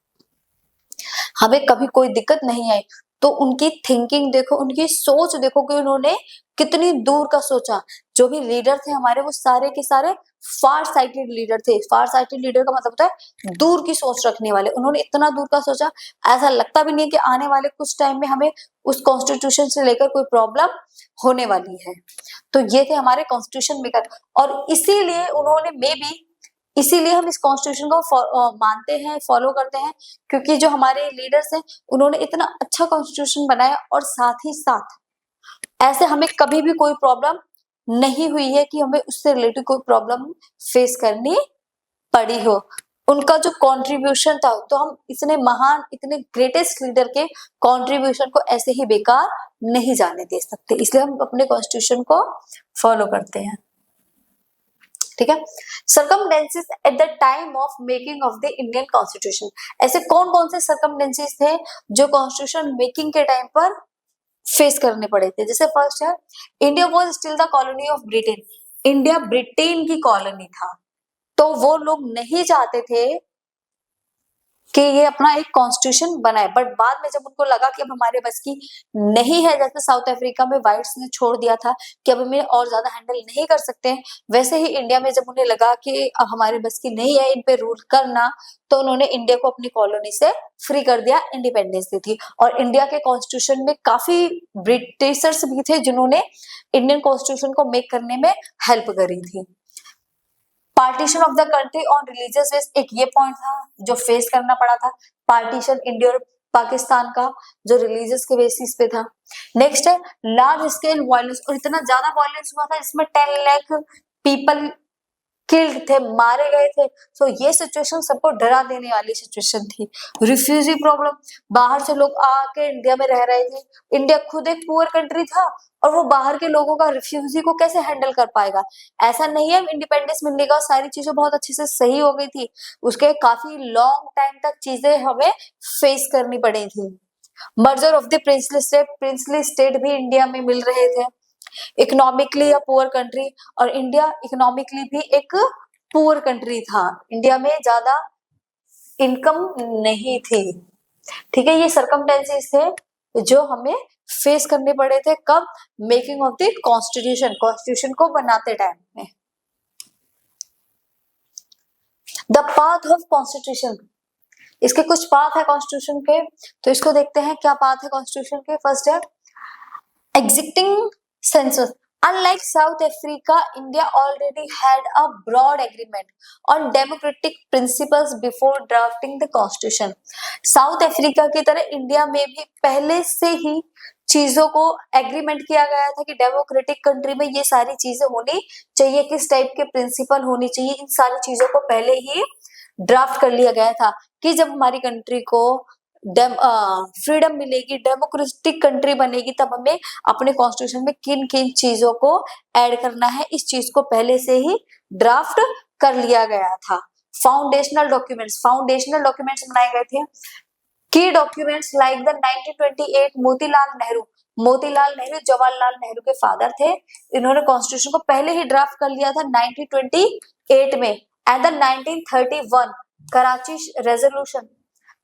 हमें कभी कोई दिक्कत नहीं आई। तो उनकी थिंकिंग देखो, उनकी सोच देखो कि उन्होंने कितनी दूर का सोचा। जो भी लीडर थे हमारे, वो सारे के सारे फार साइटेड लीडर थे। फार साइटेड लीडर का मतलब होता है दूर की सोच रखने वाले। उन्होंने इतना दूर का सोचा, ऐसा लगता भी नहीं कि आने वाले कुछ टाइम में हमें उस कॉन्स्टिट्यूशन से लेकर कोई प्रॉब्लम होने वाली है। तो ये थे हमारे कॉन्स्टिट्यूशन मेकर, और इसीलिए उन्होंने मे बी इसीलिए हम इस कॉन्स्टिट्यूशन को मानते हैं, फॉलो करते हैं, क्योंकि जो हमारे लीडर्स हैं उन्होंने इतना अच्छा कॉन्स्टिट्यूशन बनाया, और साथ ही साथ ऐसे हमें कभी भी कोई प्रॉब्लम नहीं हुई है कि हमें उससे रिलेटेड कोई प्रॉब्लम फेस करनी पड़ी हो। उनका जो कंट्रीब्यूशन था, तो हम इतने महान, इतने ग्रेटेस्ट लीडर के कंट्रीब्यूशन को ऐसे ही बेकार नहीं जाने दे सकते, इसलिए हम अपने कॉन्स्टिट्यूशन को फॉलो करते हैं। ठीक है। Circumstances at the time of making of the Indian constitution. ऐसे कौन कौन से सर्कमडेंसेस थे जो कॉन्स्टिट्यूशन मेकिंग के टाइम पर फेस करने पड़े थे? जैसे फर्स्ट है, India was still the colony of Britain. India Britain की कॉलोनी था, तो वो लोग नहीं चाहते थे कि ये अपना एक कॉन्स्टिट्यूशन बनाए। बट बाद में जब उनको लगा कि अब हमारे बस की नहीं है, जैसे साउथ अफ्रीका में व्हाइट्स ने छोड़ दिया था कि अब हमें और ज्यादा हैंडल नहीं कर सकते हैं, वैसे ही इंडिया में जब उन्हें लगा कि अब हमारे बस की नहीं है इन पे रूल करना, तो उन्होंने इंडिया को अपनी कॉलोनी से फ्री कर दिया, इंडिपेंडेंस दी थी। और इंडिया के कॉन्स्टिट्यूशन में काफी ब्रिटिशर्स भी थे जिन्होंने इंडियन कॉन्स्टिट्यूशन को मेक करने में हेल्प करी थी। Partition of the country on religious base, एक ये पॉइंट था जो फेस करना पड़ा था, पार्टीशन इंडिया और पाकिस्तान का, जो रिलीजियस के बेसिस पे था। नेक्स्ट है लार्ज स्केल वायलेंस, और इतना ज्यादा वायलेंस हुआ था इसमें 10 लाख पीपल किल्ड थे, मारे गए थे। तो ये सिचुएशन सबको डरा देने वाली सिचुएशन थी। रिफ्यूजी प्रॉब्लम, बाहर से लोग आके इंडिया में रह रहे थे। इंडिया खुद एक पुअर कंट्री था, और वो बाहर के लोगों का, रिफ्यूजी को कैसे हैंडल कर पाएगा? ऐसा नहीं है इंडिपेंडेंस मिलने का सारी चीजें बहुत अच्छे से सही हो गई थी, उसके काफी लॉन्ग टाइम तक चीजें हमें फेस करनी पड़ी थी। Merger of the princely state भी इंडिया में मिल रहे थे। इकोनॉमिकली अ पुअर कंट्री, और इंडिया इकोनॉमिकली भी एक पुअर कंट्री था, इंडिया में ज्यादा इनकम नहीं थी। ठीक है, ये सर्कमस्टेंसेस थे जो हमें फेस करने पड़े थे। कब? Making of the constitution, constitution को बनाते टाइम में। द पाथ ऑफ कॉन्स्टिट्यूशन, इसके कुछ पाथ है कॉन्स्टिट्यूशन के, तो इसको देखते हैं क्या पाथ है कॉन्स्टिट्यूशन के। फर्स्ट है existing census. Unlike South Africa, India already had a broad agreement on democratic principles before drafting the constitution. South Africa की तरह इंडिया में भी पहले से ही चीजों को एग्रीमेंट किया गया था कि डेमोक्रेटिक कंट्री में ये सारी चीजें होनी चाहिए, किस टाइप के प्रिंसिपल होनी चाहिए, इन सारी चीजों को पहले ही ड्राफ्ट कर लिया गया था कि जब हमारी कंट्री को फ्रीडम मिलेगी, डेमोक्रेटिक कंट्री बनेगी, तब हमें अपने कॉन्स्टिट्यूशन में किन किन चीजों को ऐड करना है, इस चीज को पहले से ही ड्राफ्ट कर लिया गया था। फाउंडेशनल डॉक्यूमेंट्स बनाए गए थे। की documents like the 1928 Motilal Nehru Jawaharlal Nehru के फादर थे। इन्होंने कॉन्स्टिट्यूशन को पहले ही ड्राफ्ट कर लिया था 1928 में। And the 1931 Karachi resolution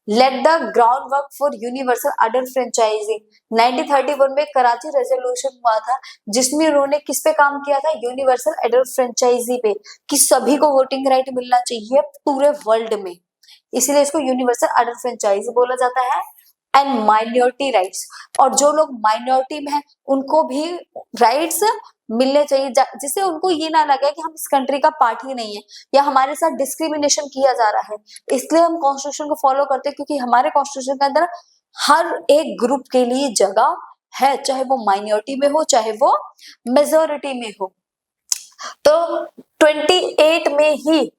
laid the ground work for universal adult franchise. 1931 में कराची रेजोल्यूशन हुआ था, जिसमें उन्होंने किस पे काम किया था, यूनिवर्सल एडल्ट फ्रेंचाइजी पे, कि सभी को वोटिंग राइट मिलना चाहिए पूरे वर्ल्ड में, इसीलिए इसको यूनिवर्सल अडल्ट फ्रेंचाइजी बोला जाता है। एंड माइनॉरिटी राइट्स, और जो लोग माइनॉरिटी में हैं उनको भी राइट्स मिलने चाहिए, जिससे उनको ये ना लगे कि हम इस कंट्री का पार्ट ही नहीं है या हमारे साथ डिस्क्रिमिनेशन किया जा रहा है। इसलिए हम कॉन्स्टिट्यूशन को फॉलो करते हैं, क्योंकि हमारे कॉन्स्टिट्यूशन के अंदर हर एक ग्रुप के लिए जगह है, चाहे वो माइनॉरिटी में हो चाहे वो मेजोरिटी में हो। तो 28 में ही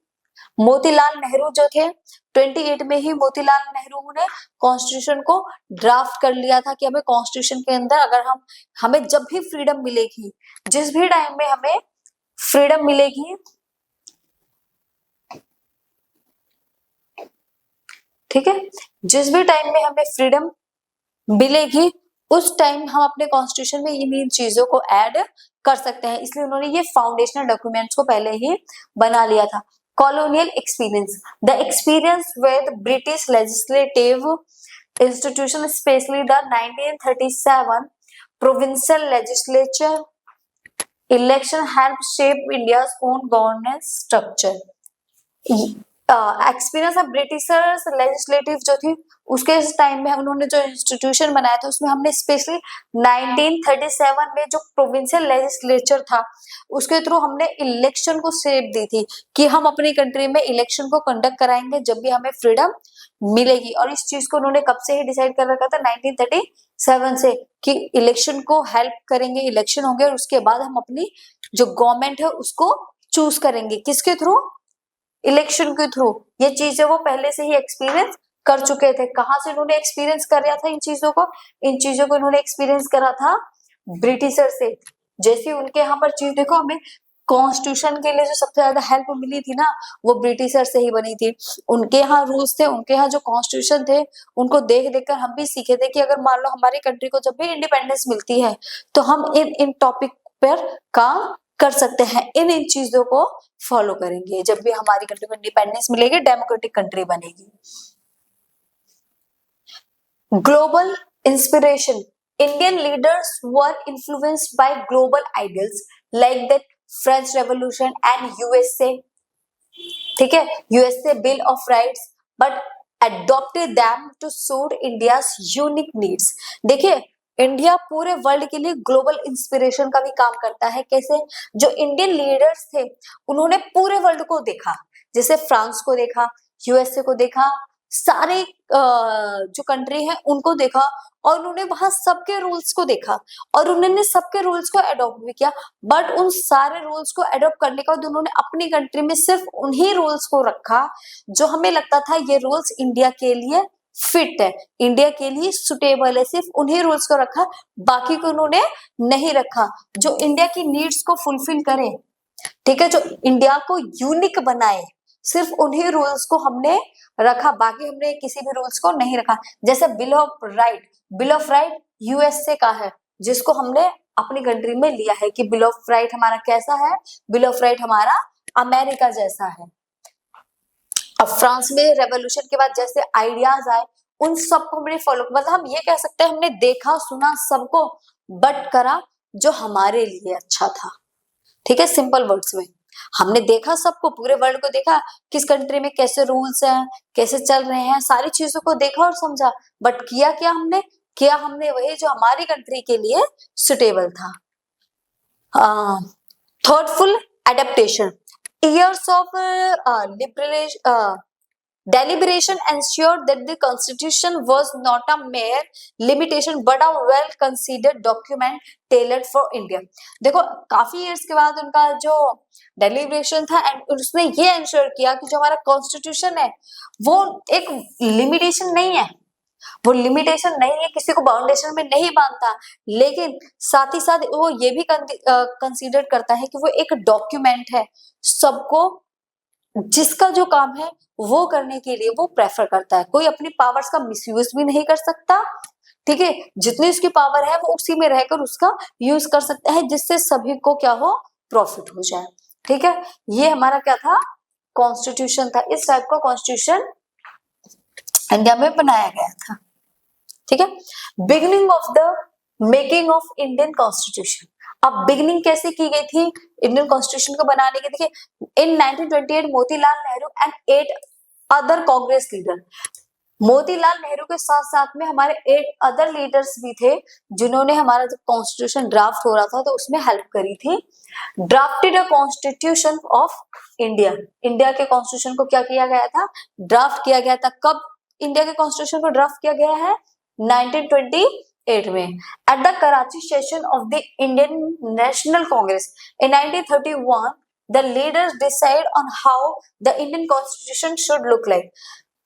मोतीलाल नेहरू जो थे, 28 में ही मोतीलाल नेहरू ने कॉन्स्टिट्यूशन को ड्राफ्ट कर लिया था कि हमें कॉन्स्टिट्यूशन के अंदर अगर हमें जब भी फ्रीडम मिलेगी, जिस भी टाइम में हमें फ्रीडम मिलेगी, ठीक है, जिस भी टाइम में हमें फ्रीडम मिलेगी उस टाइम हम अपने कॉन्स्टिट्यूशन में इन चीजों को ऐड कर सकते हैं। इसलिए उन्होंने ये फाउंडेशनल डॉक्यूमेंट्स को पहले ही बना लिया था। colonial experience, the experience with British legislative institution, especially the 1937 provincial legislature election, helped shape India's own governance structure. Experience of Britishers legislative जो थी उसके टाइम में उन्होंने जो इंस्टीट्यूशन बनाया था, उसमें हमने स्पेशली 1937 में जो प्रोविंशियल लेजिस्लेचर था उसके थ्रू हमने इलेक्शन को शेप दी थी कि हम अपनी कंट्री में इलेक्शन को कंडक्ट कराएंगे जब भी हमें फ्रीडम मिलेगी। और इस चीज को उन्होंने कब से ही डिसाइड कर रखा था, 1937 से, कि इलेक्शन को हेल्प करेंगे, इलेक्शन होंगे और उसके बाद हम अपनी जो गवर्नमेंट है उसको चूज करेंगे, किसके थ्रू, इलेक्शन के थ्रू। ये चीजें वो पहले से ही एक्सपीरियंस कर चुके थे। कहां से इन्होंने एक्सपीरियंस कर रहा था इन चीजों को इन्होंने एक्सपीरियंस करा था ब्रिटिशर से। जैसे उनके यहाँ पर चीज देखो, हमें कॉन्स्टिट्यूशन के लिए जो सबसे ज्यादा हेल्प मिली थी ना वो ब्रिटिशर से ही बनी थी। उनके यहाँ रूल्स थे, उनके यहाँ जो कॉन्स्टिट्यूशन थे, उनको देख देख कर हम भी सीखे थे कि अगर मान लो हमारी कंट्री को जब भी इंडिपेंडेंस मिलती है तो हम इन टॉपिक पर काम कर सकते हैं, इन चीजों को फॉलो करेंगे। जब भी हमारी कंट्री को इंडिपेंडेंस मिलेगी, डेमोक्रेटिक कंट्री बनेगी। Global inspiration, Indian leaders were influenced by global ideals like that French revolution and USA, ठीक है, USA bill of rights, but adopted them to suit India's unique needs। देखिए, India पूरे world के लिए global inspiration का भी काम करता है। कैसे, जो इंडियन लीडर्स थे उन्होंने पूरे वर्ल्ड को देखा, जैसे फ्रांस को देखा, यूएसए को देखा, सारे जो कंट्री है उनको देखा और उन्होंने वहां सबके रूल्स को देखा और उन्होंने सबके रूल्स को अडॉप्ट भी किया। बट उन सारे रूल्स को अडॉप्ट करने के बाद उन्होंने अपनी कंट्री में सिर्फ उन्हीं रूल्स को रखा जो हमें लगता था ये रूल्स इंडिया के लिए फिट है, इंडिया के लिए सुटेबल है, सिर्फ उन्हीं रूल्स को रखा, बाकी को उन्होंने नहीं रखा। जो इंडिया की नीड्स को फुलफिल करे, ठीक है, जो इंडिया को यूनिक बनाए, सिर्फ उन्हीं रूल्स को हमने रखा, बाकी हमने किसी भी रूल्स को नहीं रखा। जैसे बिल ऑफ राइट यूएसए का है, जिसको हमने अपनी कंट्री में लिया है कि बिल ऑफ राइट हमारा कैसा है, बिल ऑफ राइट हमारा अमेरिका जैसा है। अब फ्रांस में रेवोल्यूशन के बाद जैसे आइडियाज आए उन सबको हमने फॉलो, मतलब हम ये कह सकते हैं हमने देखा सुना सबको, बट करा जो हमारे लिए अच्छा था, ठीक है, सिंपल वर्ड्स में हमने देखा सबको, पूरे वर्ल्ड को देखा, किस कंट्री में कैसे रूल्स हैं, कैसे चल रहे हैं, सारी चीजों को देखा और समझा, बट किया हमने वही जो हमारी कंट्री के लिए सुटेबल था। Thoughtful adaptation, years of deliberation ensured that the constitution was not a mere limitation but a well considered document tailored for India। देखो, काफी years के बाद उनका जो डेलिब्रेशन था एंड उसने ये इंश्योर किया कि जो हमारा कॉन्स्टिट्यूशन है वो एक लिमिटेशन नहीं है, वो लिमिटेशन नहीं है, किसी को बाउंडेशन में नहीं बांधता, लेकिन साथ ही साथ वो ये भी कंसीडर करता है कि वो एक डॉक्यूमेंट है, सबको जिसका जो काम है वो करने के लिए वो प्रेफर करता है। कोई अपनी पावर्स का मिसयूज भी नहीं कर सकता, ठीक है, जितनी उसकी पावर है वो उसी में रहकर उसका यूज कर सकता है, जिससे सभी को क्या हो, प्रॉफिट हो जाए। ठीक है, ये हमारा क्या था, कॉन्स्टिट्यूशन था। इस टाइप का कॉन्स्टिट्यूशन इंडिया में बनाया गया था। ठीक है, beginning of the making of Indian constitution. अब बिगिनिंग कैसे की गई थी इंडियन कॉन्स्टिट्यूशन को बनाने की? देखिए, इन 1928 Motilal Nehru and 8 other Congress leader, Motilal Nehru के साथ साथ में हमारे 8 अदर लीडर्स भी थे, जिन्होंने हमारा जब कॉन्स्टिट्यूशन ड्राफ्ट हो रहा था तो उसमें हेल्प करी थी। Drafted a constitution of India, India के कॉन्स्टिट्यूशन को क्या किया गया था, ड्राफ्ट किया गया था। कब इंडिया के कॉन्स्टिट्यूशन को ड्राफ्ट किया गया है? 1928 में, at the Karachi session of the Indian national Congress in 1931 the leaders decide on how the Indian constitution should look like.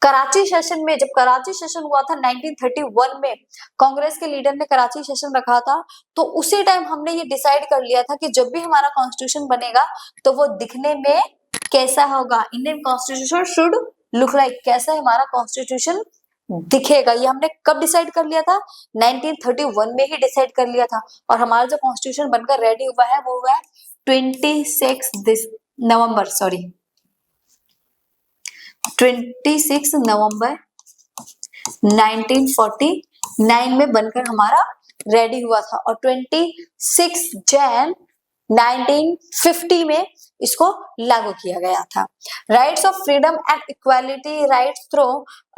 Karachi session में, जब कराची सेशन हुआ था 1931 में, कांग्रेस के लीडर ने कराची सेशन रखा था, तो उसी टाइम हमने ये डिसाइड कर लिया था कि जब भी हमारा कॉन्स्टिट्यूशन बनेगा तो वो दिखने में कैसा होगा, Indian constitution should look like, कैसा हमारा कॉन्स्टिट्यूशन दिखेगा। ये हमने कब डिसाइड कर लिया था? 1931 में ही डिसाइड कर लिया था। और हमारा जो कॉन्स्टिट्यूशन बनकर रेडी हुआ है वो हुआ है 26 नवंबर 1949 में बनकर हमारा रेडी हुआ था, और 26 जैन 1950 में इसको लागू किया गया था। Rights of freedom and equality rights through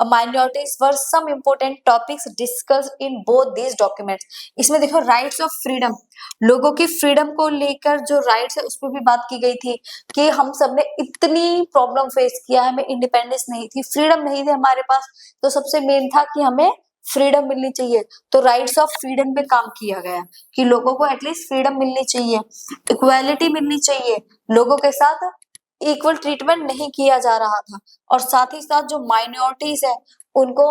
minorities were some important topics discussed in both these documents. इसमें देखो, राइट्स ऑफ फ्रीडम, लोगों की फ्रीडम को लेकर जो राइट्स है उस पर भी बात की गई थी कि हम सब ने इतनी प्रॉब्लम फेस किया, हमें इंडिपेंडेंस नहीं थी, फ्रीडम नहीं थी हमारे पास, तो सबसे मेन था कि हमें फ्रीडम मिलनी चाहिए। तो राइट्स ऑफ फ्रीडम पे काम किया गया कि लोगों को एटलीस्ट फ्रीडम मिलनी चाहिए, इक्वालिटी मिलनी चाहिए, लोगों के साथ इक्वल ट्रीटमेंट नहीं किया जा रहा था, और साथ ही साथ जो माइनॉरिटीज है उनको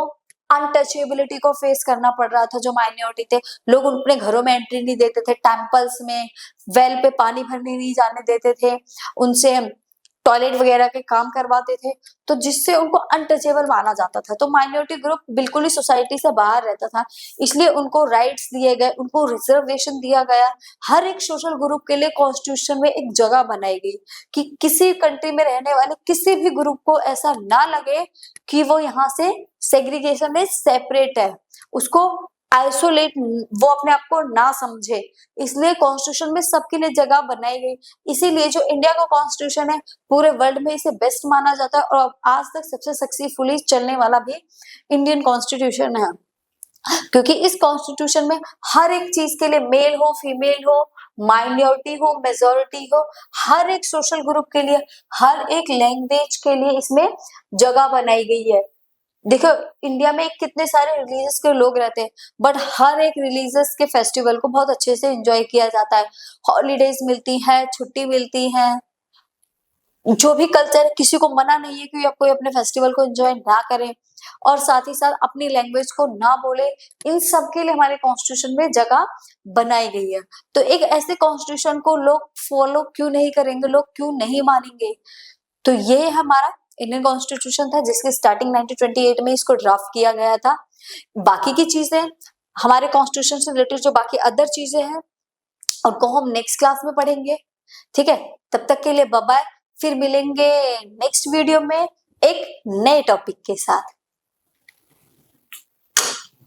अनटचेबिलिटी को फेस करना पड़ रहा था। जो माइनॉरिटी थे, लोग अपने घरों में एंट्री नहीं देते थे, टेम्पल्स में वेल पे पानी भरने नहीं जाने देते थे, उनसे टॉयलेट वगैरह के काम करवाते थे, तो जिससे उनको अनटचेबल माना जाता था। तो माइनॉरिटी ग्रुप बिल्कुल ही सोसाइटी से बाहर रहता था, इसलिए उनको राइट्स दिए गए, उनको रिजर्वेशन दिया गया। हर एक सोशल ग्रुप के लिए कॉन्स्टिट्यूशन में एक जगह बनाई गई कि किसी कंट्री में रहने वाले किसी भी ग्रुप को ऐसा ना लगे कि वो यहाँ से सेग्रीगेशन में सेपरेट है, उसको आइसोलेट, वो अपने आप को ना समझे, इसलिए कॉन्स्टिट्यूशन में सबके लिए जगह बनाई गई। इसीलिए जो इंडिया का कॉन्स्टिट्यूशन है पूरे वर्ल्ड में इसे बेस्ट माना जाता है, और आज तक सबसे सक्सेसफुली चलने वाला भी इंडियन कॉन्स्टिट्यूशन है, क्योंकि इस कॉन्स्टिट्यूशन में हर एक चीज के लिए, मेल हो फीमेल हो, माइनॉरिटी हो मेजोरिटी हो, हर एक सोशल ग्रुप के लिए, हर एक लैंग्वेज के लिए इसमें जगह बनाई गई है। देखो, इंडिया में कितने सारे रिलीजियस के लोग रहते हैं, बट हर एक रिलीजियस के फेस्टिवल को बहुत अच्छे से एंजॉय किया जाता है, हॉलीडेज मिलती है, छुट्टी मिलती है, जो भी कल्चर, किसी को मना नहीं है कि कोई अपने फेस्टिवल को एंजॉय ना करे, और साथ ही साथ अपनी लैंग्वेज को ना बोले, इन सब के लिए हमारे कॉन्स्टिट्यूशन में जगह बनाई गई है। तो एक ऐसे कॉन्स्टिट्यूशन को लोग फॉलो क्यों नहीं करेंगे, लोग क्यों नहीं मानेंगे? तो ये हमारा इंडियन कॉन्स्टिट्यूशन था, जिसकी स्टार्टिंग 1928 में इसको ड्राफ्ट किया गया था। बाकी की चीजें, हमारे कॉन्स्टिट्यूशन से रिलेटेड जो बाकी अदर चीजें हैं, उनको हम नेक्स्ट क्लास में पढ़ेंगे। ठीक है, तब तक के लिए बाय बाय, फिर मिलेंगे नेक्स्ट वीडियो में एक नए टॉपिक के साथ।